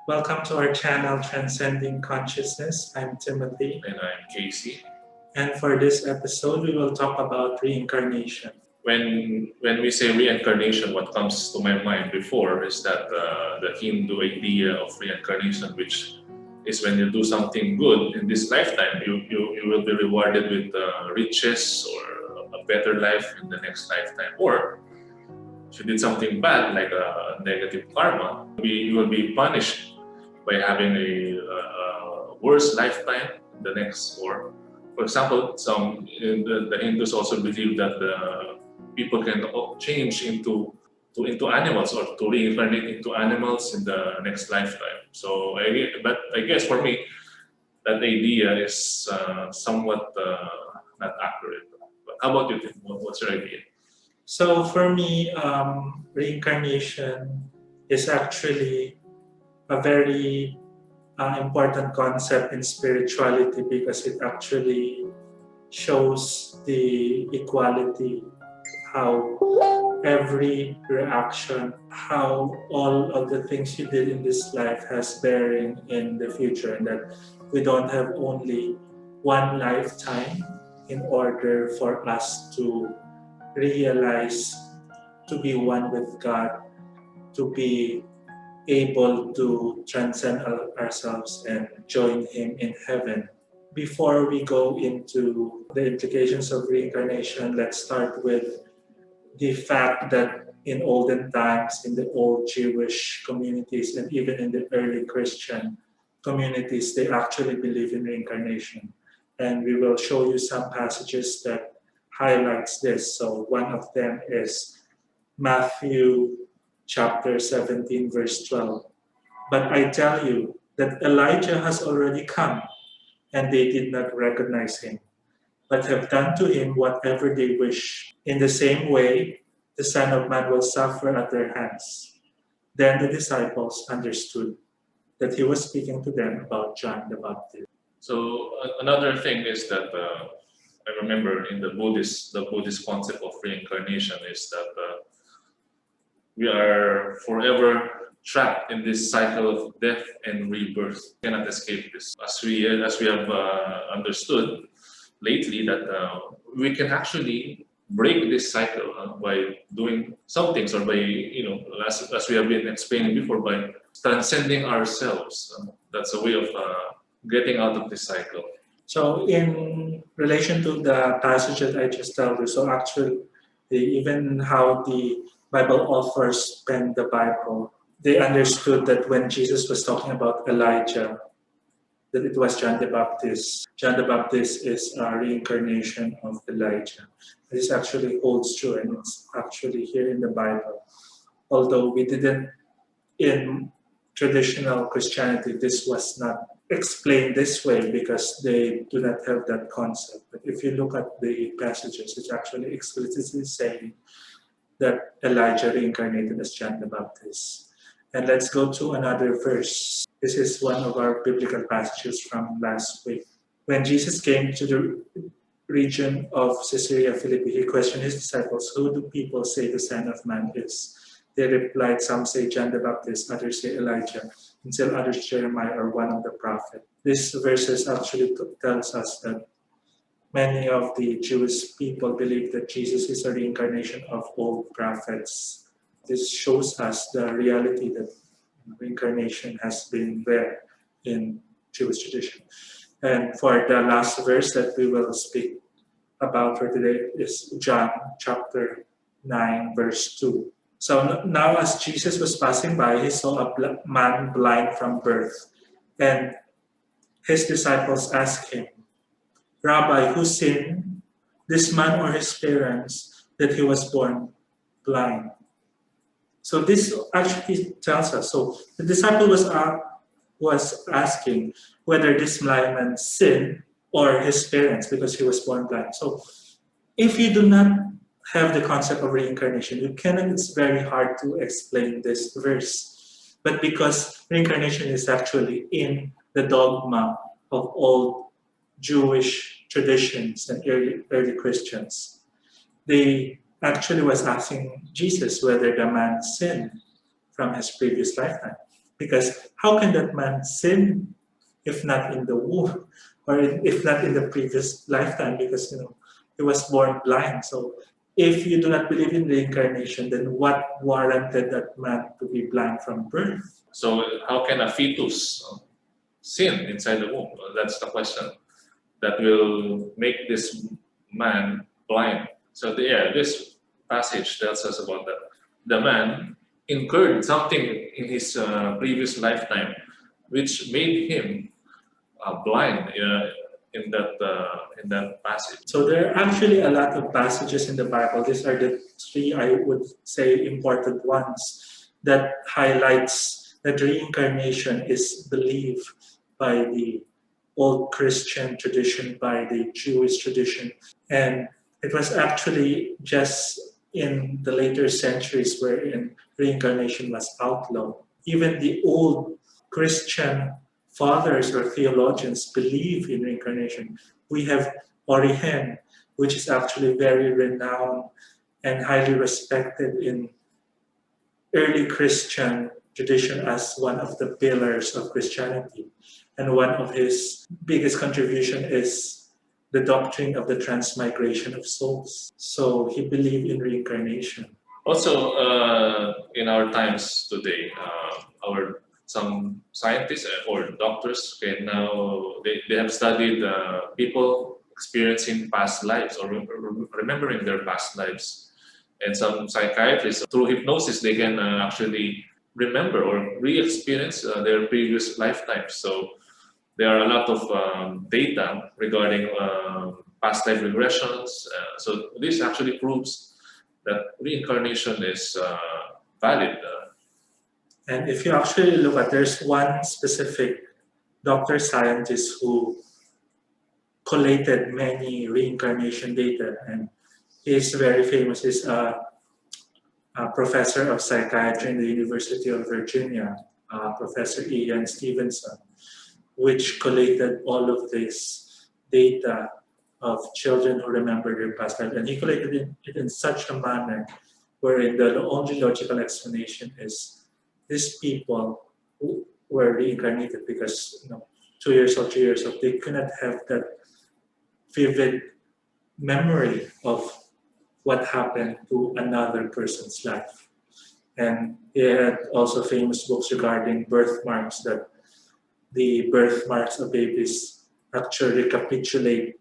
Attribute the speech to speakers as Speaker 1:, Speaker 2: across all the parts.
Speaker 1: Welcome to our channel, Transcending Consciousness. I'm Timothy,
Speaker 2: And I'm Casey.
Speaker 1: and for this episode, we will talk about reincarnation.
Speaker 2: When we say reincarnation, what comes to my mind before is that the Hindu idea of reincarnation, which is when you do something good in this lifetime, you will be rewarded with riches or a better life in the next lifetime. Or if you did something bad, like a negative karma, you will be punished by having a worse lifetime in the next. Or, for example, the Hindus also believe that the people can change into animals or to reincarnate into animals in the next lifetime. But I guess for me, that idea is somewhat not accurate. But how about you, Tim? What's your idea?
Speaker 1: So, for me, reincarnation is actually a very important concept in spirituality because it actually shows the equality, how every reaction, how all of the things you did in this life has bearing in the future, and that we don't have only one lifetime in order for us to realize, to be one with God, to be able to transcend ourselves and join Him in heaven. Before we go into the implications of reincarnation, let's start with the fact that in olden times, in the old Jewish communities, and even in the early Christian communities, they actually believe in reincarnation. And we will show you some passages that highlights this. So one of them is Matthew chapter 17, verse 12. But I tell you that Elijah has already come, and they did not recognize him, but have done to him whatever they wish. In the same way, the Son of Man will suffer at their hands. Then the disciples understood that he was speaking to them about John the Baptist.
Speaker 2: So another thing is that I remember in the Buddhist concept of reincarnation is that we are forever trapped in this cycle of death and rebirth. Cannot escape this. As we have understood lately, that we can actually break this cycle by doing some things, or by as we have been explaining before, by transcending ourselves. That's a way of getting out of this cycle.
Speaker 1: So, in relation to the passage that I just told you, so actually, even how the Bible authors penned the Bible, they understood that when Jesus was talking about Elijah, that it was John the Baptist. John the Baptist is a reincarnation of Elijah. This actually holds true, and it's actually here in the Bible. Although we didn't, in traditional Christianity, this was not explained this way because they do not have that concept. But if you look at the passages, it's actually explicitly saying that Elijah reincarnated as John the Baptist. And let's go to another verse. This is one of our biblical passages from last week. When Jesus came to the region of Caesarea Philippi, he questioned his disciples, "Who do people say the Son of Man is?" They replied, "Some say John the Baptist, others say Elijah, and still others Jeremiah or one of the prophets." This verses actually tells us that many of the Jewish people believe that Jesus is a reincarnation of old prophets. This shows us the reality that reincarnation has been there in Jewish tradition. And for the last verse that we will speak about for today is John chapter 9, verse 2. So now as Jesus was passing by, he saw a man blind from birth. And his disciples asked him, "Rabbi, who sinned, this man or his parents, that he was born blind?" So this actually tells us. So the disciple was asking whether this blind man sinned or his parents because he was born blind. So if you do not have the concept of reincarnation, it's very hard to explain this verse. But because reincarnation is actually in the dogma of old Jewish traditions and early Christians, they actually was asking Jesus whether the man sinned from his previous lifetime. Because how can that man sin if not in the womb, or if not in the previous lifetime? Because he was born blind. So if you do not believe in reincarnation, then what warranted that man to be blind from birth?
Speaker 2: So how can a fetus sin inside the womb? That's the question that will make this man blind. So this passage tells us about that. The man incurred something in his previous lifetime, which made him blind in that passage.
Speaker 1: So there are actually a lot of passages in the Bible. These are the three, I would say, important ones that highlights that reincarnation is believed by the old Christian tradition, by the Jewish tradition. And it was actually just in the later centuries wherein reincarnation was outlawed. Even the old Christian fathers or theologians believe in reincarnation. We have Origen, which is actually very renowned and highly respected in early Christian tradition as one of the pillars of Christianity. And one of his biggest contribution is the doctrine of the transmigration of souls. So he believed in reincarnation.
Speaker 2: Also, in our times today, some scientists or doctors can now they have studied people experiencing past lives or remembering their past lives, and some psychiatrists through hypnosis they can actually remember or re-experience their previous lifetimes. So there are a lot of data regarding past life regressions. So this actually proves that reincarnation is valid.
Speaker 1: And if you actually look at, there's one specific doctor scientist who collated many reincarnation data, and he's very famous. He's a professor of psychiatry in the University of Virginia, Professor Ian Stevenson, which collated all of this data of children who remember their past life. And he collated it in such a manner wherein the only logical explanation is these people who were reincarnated because 2 years old, 3 years old, they could not have that vivid memory of what happened to another person's life. And he had also famous books regarding birthmarks, that the birthmarks of babies actually recapitulate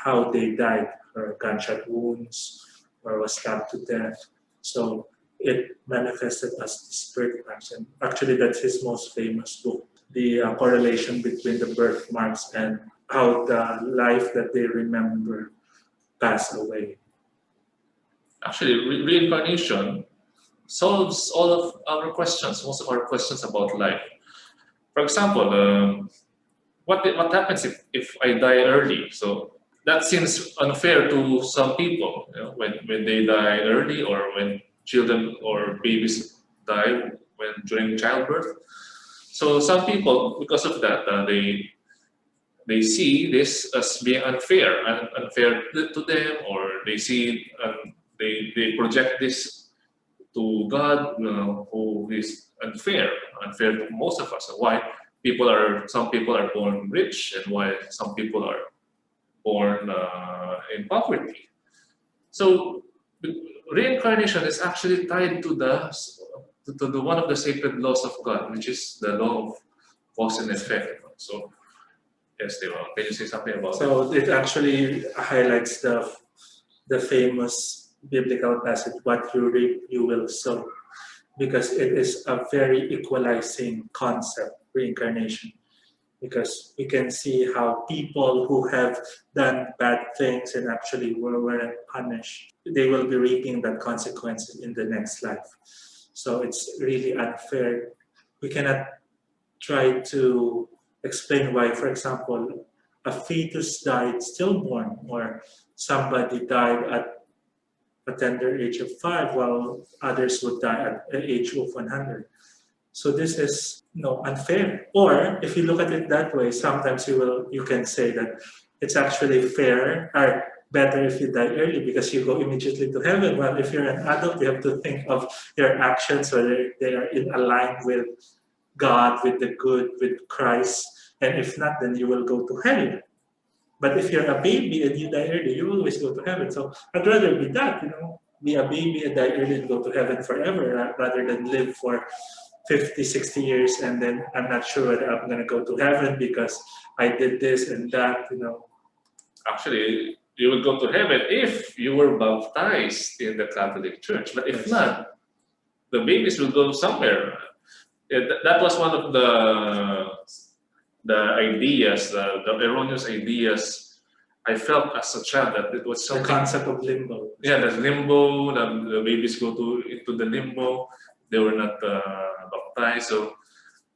Speaker 1: how they died, or gunshot wounds, or was stabbed to death. So it manifested as these birthmarks. And actually, that's his most famous book, the correlation between the birthmarks and how the life that they remember passed away.
Speaker 2: Actually, reincarnation solves all of our questions, most of our questions about life. For example, what happens if I die early? So that seems unfair to some people, when they die early, or when children or babies die during childbirth. So some people, because of that, they see this as being unfair to them, or they see they project this to God, who is unfair to most of us. Why some people are born rich, and why some people are born in poverty. So reincarnation is actually tied to the one of the sacred laws of God, which is the law of cause and effect. So yes, Deva, can you say something about that?
Speaker 1: So it actually highlights the famous biblical passage, "What you reap, you will sow," because it is a very equalizing concept, reincarnation. Because we can see how people who have done bad things and actually weren't punished, they will be reaping that consequences in the next life. So it's really unfair. We cannot try to explain why, for example, a fetus died stillborn, or somebody died at a tender age of 5, while others would die at the age of 100. So this is unfair. Or if you look at it that way, sometimes you can say that it's actually fair or better if you die early because you go immediately to heaven. Well, if you're an adult, you have to think of your actions, whether they are in line with God, with the good, with Christ, and if not, then you will go to hell. But if you're a baby and you die early, you always go to heaven. So I'd rather be that, be a baby and die early and go to heaven forever rather than live for 50, 60 years and then I'm not sure whether I'm going to go to heaven because I did this and that.
Speaker 2: Actually, you will go to heaven if you were baptized in the Catholic Church. But if
Speaker 1: Yes.
Speaker 2: not, the babies will go somewhere. Yeah, that was one of the ideas, the erroneous ideas I felt as a child, that it was
Speaker 1: The
Speaker 2: something.
Speaker 1: concept of limbo.
Speaker 2: Yeah, the limbo. The babies go into the limbo. They were not baptized, so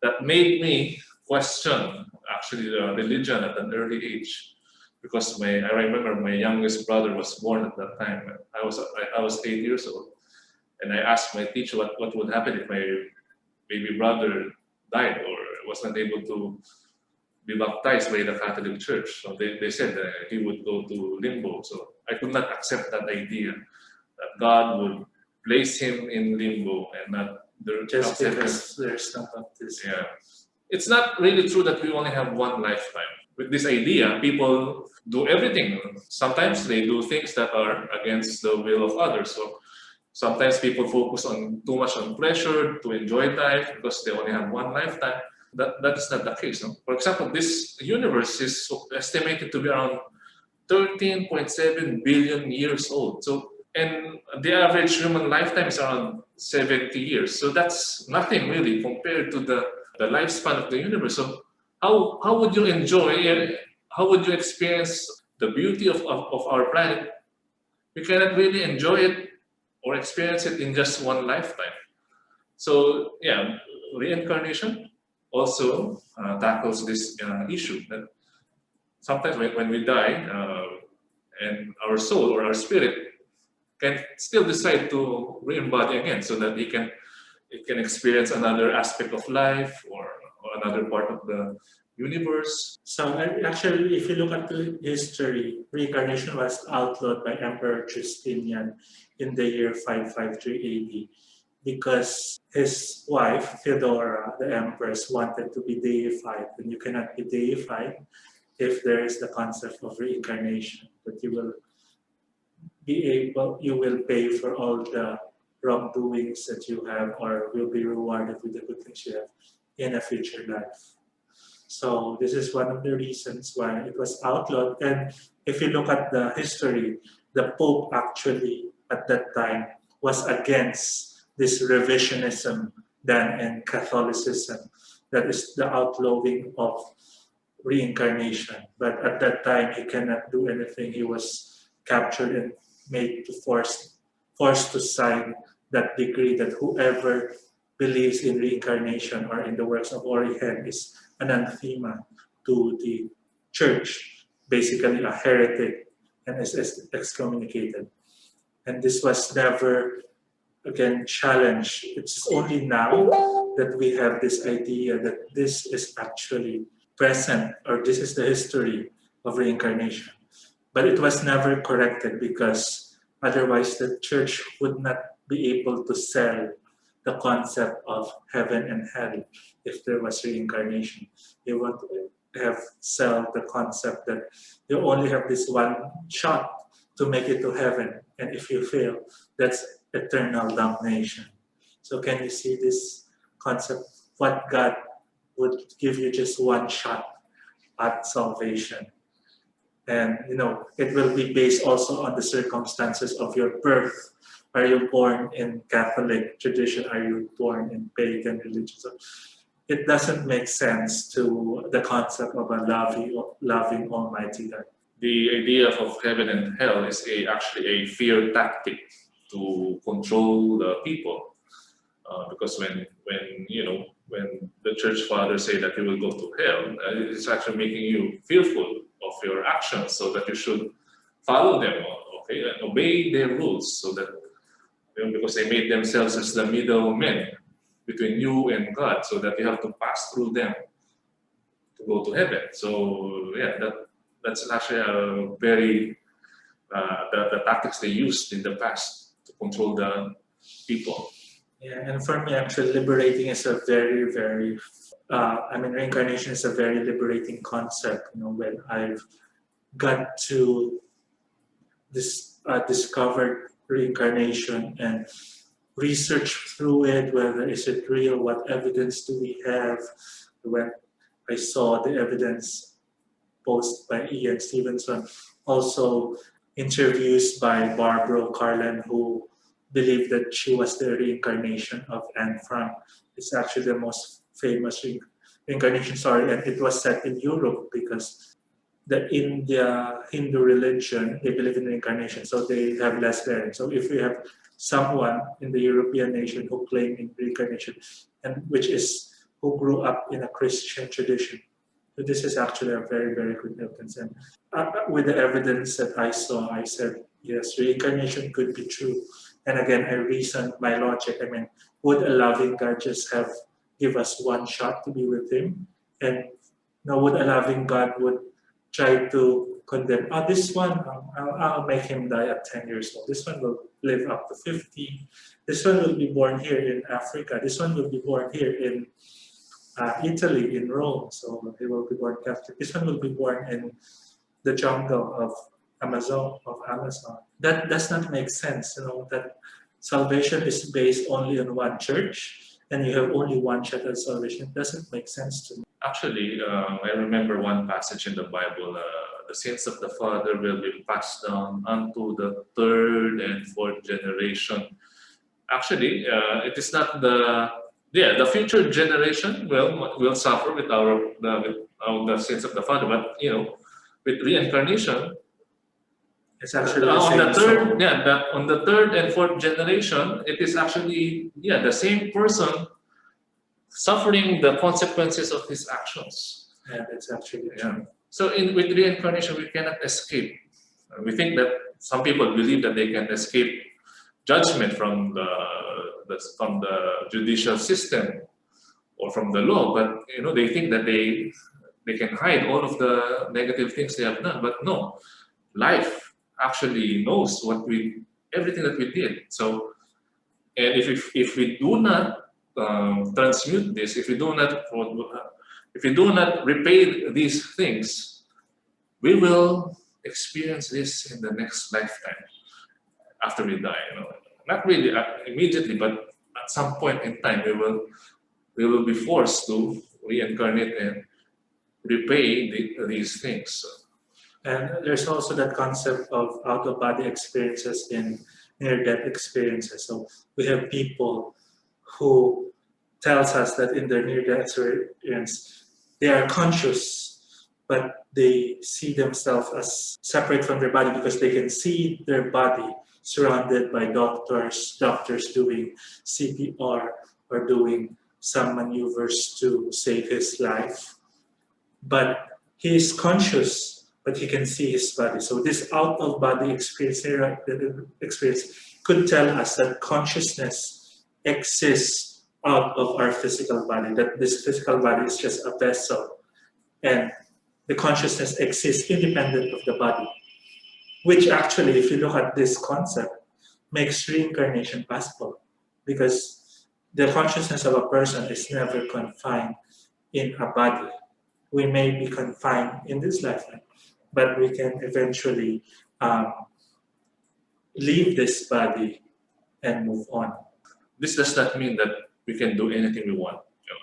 Speaker 2: that made me question actually the religion at an early age. Because I remember my youngest brother was born at that time. I was 8 years old, and I asked my teacher what would happen if my baby brother died or was not able to be baptized by the Catholic Church. So they said that he would go to limbo. So I could not accept that idea that God would place him in limbo and not
Speaker 1: Just
Speaker 2: accept him.
Speaker 1: because there's no baptism.
Speaker 2: Yeah. It's not really true that we only have one lifetime. With this idea, people do everything. Sometimes they do things that are against the will of others. So sometimes people focus too much on pleasure to enjoy life because they only have one lifetime. That is not the case. No? For example, this universe is estimated to be around 13.7 billion years old. So, and the average human lifetime is around 70 years. So that's nothing really compared to the lifespan of the universe. So how would you enjoy it? How would you experience the beauty of our planet? You cannot really enjoy it or experience it in just one lifetime. So yeah, reincarnation also tackles this issue that sometimes when we die and our soul or our spirit can still decide to re-embody again so that it can experience another aspect of life or another part of the universe.
Speaker 1: So actually, if you look at the history, reincarnation was outlawed by Emperor Justinian in the year 553 AD because his wife, Theodora, the empress, wanted to be deified. And you cannot be deified if there is the concept of reincarnation, that you will pay for all the wrongdoings that you have or will be rewarded with the good things you have in a future life. So this is one of the reasons why it was outlawed. And if you look at the history, the Pope actually at that time was against this revisionism done in Catholicism, that is the outlawing of reincarnation. But at that time, he cannot do anything. He was captured and made to forced to sign that decree that whoever believes in reincarnation or in the works of Origen is an anathema to the church, basically a heretic, and is excommunicated. And this was never again challenged. It's only now that we have this idea that this is actually present or this is the history of reincarnation. But it was never corrected because otherwise the church would not be able to sell the concept of heaven and hell if there was reincarnation. They would have sell the concept that you only have this one shot to make it to heaven, and if you fail, that's eternal damnation. So can you see this concept? What God would give you just one shot at salvation. And it will be based also on the circumstances of your birth. Are you born in Catholic tradition? Are you born in pagan religion? So it doesn't make sense to the concept of a loving Almighty God.
Speaker 2: The idea of heaven and hell is actually a fear tactic to control the people. Because when the church fathers say that you will go to hell, it's actually making you fearful of your actions, so that you should follow them, okay, and obey their rules, so that because they made themselves as the middlemen between you and God, so that you have to pass through them to go to heaven. So yeah, that's actually a very the tactics they used in the past to control the people.
Speaker 1: Yeah, and for me, actually, liberating is a very, very, reincarnation is a very liberating concept. When I've got to discover reincarnation and research through it, whether is it real, what evidence do we have. When I saw the evidence posted by Ian Stevenson, also interviews by Barbara Carlin, who believed that she was the reincarnation of Anne Frank. It's actually the most famous reincarnation story, and it was set in Europe because the India Hindu religion, they believe in reincarnation, so they have less variants. So if we have someone in the European nation who claim in reincarnation, and which is who grew up in a Christian tradition, so this is actually a very, very good evidence. And with the evidence that I saw, I said, yes, reincarnation could be true. And again, I reasoned my logic. Would a loving God just give us one shot to be with Him? And now, would a loving God would try to condemn, this one, I'll make him die at 10 years old. This one will live up to 50. This one will be born here in Africa. This one will be born here in Italy, in Rome. So he will be born Catholic. This one will be born in the jungle of Amazon. That does not make sense. That salvation is based only on one church, and you have only one shot at salvation. It doesn't make sense to me.
Speaker 2: Actually, I remember one passage in the Bible. The sins of the father will be passed down unto the third and fourth generation. Actually, it is not the future generation will suffer with the sins of the father, but with reincarnation,
Speaker 1: it's actually
Speaker 2: on the third, on the third and fourth generation, it is actually the same person suffering the consequences of his actions.
Speaker 1: Yeah, that's actually true.
Speaker 2: So with reincarnation, we cannot escape. We think that some people believe that they can escape judgment from the judicial system or from the law, but they think that they can hide all of the negative things they have done. But no, life actually knows everything that we did. So, and if we do not transmute this, if we do not repay these things, we will experience this in the next lifetime after we die. Not really immediately, but at some point in time, we will be forced to reincarnate and repay these things.
Speaker 1: And there's also that concept of out-of-body experiences in near-death experiences. So we have people who tells us that in their near-death experience, they are conscious, but they see themselves as separate from their body because they can see their body surrounded by doctors doing CPR or doing some maneuvers to save his life. But he is conscious, but he can see his body. So this out-of-body experience could tell us that consciousness exists out of our physical body, that this physical body is just a vessel, and the consciousness exists independent of the body, which actually, if you look at this concept, makes reincarnation possible, because the consciousness of a person is never confined in a body. We may be confined in this lifetime, but we can eventually leave this body and move on.
Speaker 2: This does not mean that we can do anything we want.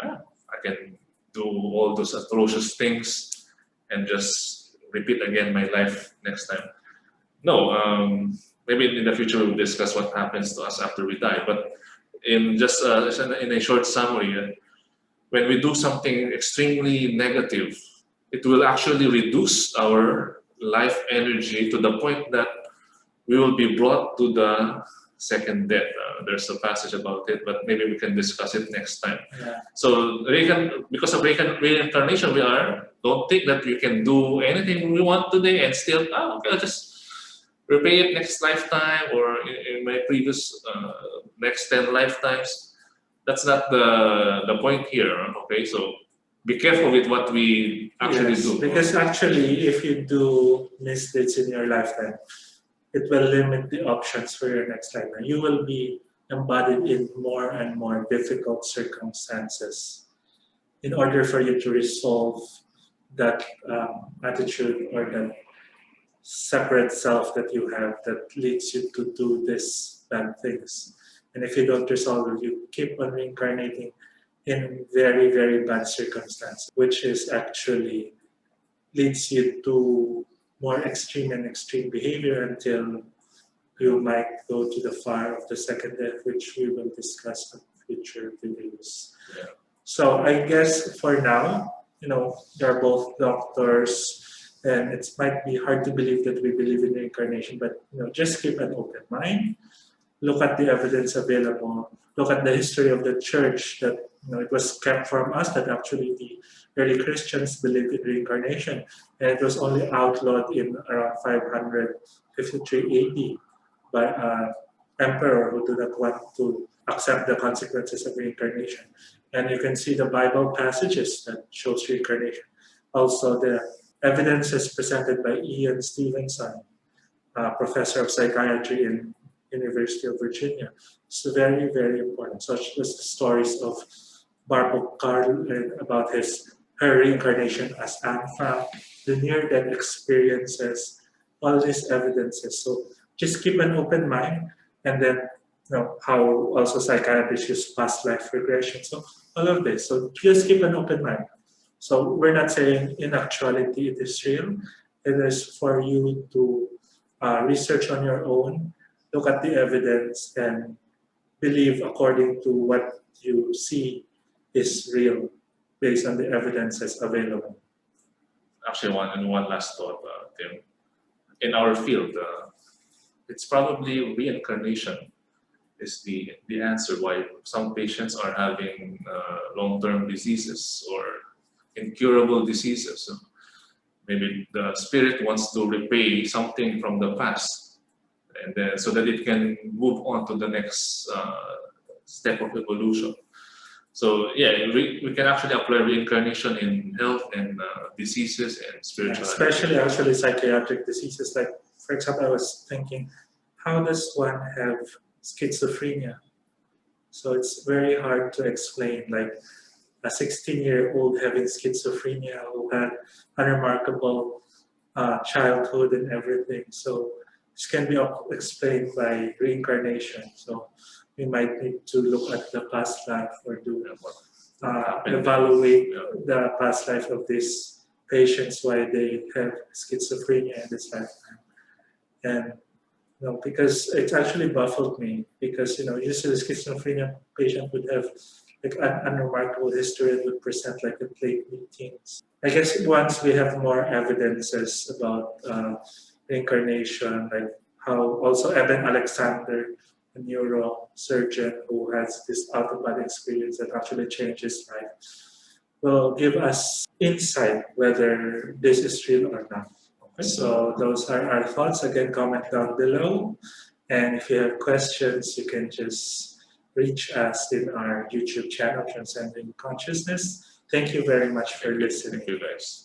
Speaker 2: I can do all those atrocious things and just repeat again my life next time. No, maybe in the future we'll discuss what happens to us after we die. But in a short summary, when we do something extremely negative, it will actually reduce our life energy to the point that we will be brought to the second death. There's a passage about it, but maybe we can discuss it next time.
Speaker 1: Yeah.
Speaker 2: So because of reincarnation, don't think that we can do anything we want today and still, okay, I'll just repay it next lifetime or in my previous next 10 lifetimes. That's not the point here, okay? So be careful with what we actually do.
Speaker 1: Because actually, if you do misdeeds in your lifetime, it will limit the options for your next lifetime. You will be embodied in more and more difficult circumstances in order for you to resolve that attitude or that separate self that you have that leads you to do these bad things. And if you don't resolve it, you keep on reincarnating in very, very bad circumstances, which is actually leads you to more extreme and extreme behavior until you might go to the fire of the second death, which we will discuss in future videos.
Speaker 2: Yeah.
Speaker 1: So I guess for now, they're both doctors, and it might be hard to believe that we believe in reincarnation, but just keep an open mind. Look at the evidence available. Look at the history of the church that it was kept from us that actually the early Christians believed in reincarnation, and it was only outlawed in around 553 AD by an emperor who did not want to accept the consequences of reincarnation. And you can see the Bible passages that shows reincarnation. Also, the evidence is presented by Ian Stevenson, professor of psychiatry in University of Virginia. It's very, very important. Such as the stories of Barbara Carl about her reincarnation as Anfa, the near-death experiences, all these evidences. So just keep an open mind, and then how also psychiatrists use past life regression. So all of this. So just keep an open mind. So we're not saying in actuality it is real. It is for you to research on your own, look at the evidence, and believe according to what you see is real based on the evidences available.
Speaker 2: Actually, one last thought, Tim. In our field, it's probably reincarnation is the answer why some patients are having long-term diseases or incurable diseases. So maybe the spirit wants to repay something from the past, and then so that it can move on to the next step of evolution. So yeah, we can actually apply reincarnation in health and diseases and spirituality.
Speaker 1: Especially actually psychiatric diseases. Like, for example, I was thinking, how does one have schizophrenia? So it's very hard to explain. Like a 16-year-old having schizophrenia who had unremarkable childhood and everything. So this can be explained by reincarnation. So we might need to look at the past life or do evaluate the past life of these patients, why they have schizophrenia in this lifetime. And because it actually baffled me, because usually schizophrenia patient would have like an unremarkable history and would present like in late mid-teens. I guess once we have more evidences about reincarnation, like how also Eben Alexander, a neurosurgeon who has this out-of-body experience that actually changed his life, will give us insight whether this is real or not. Okay. So those are our thoughts. Again, comment down below. And if you have questions, you can just reach us in our YouTube channel, Transcending Consciousness. Thank you very much for listening.
Speaker 2: Thank you, guys.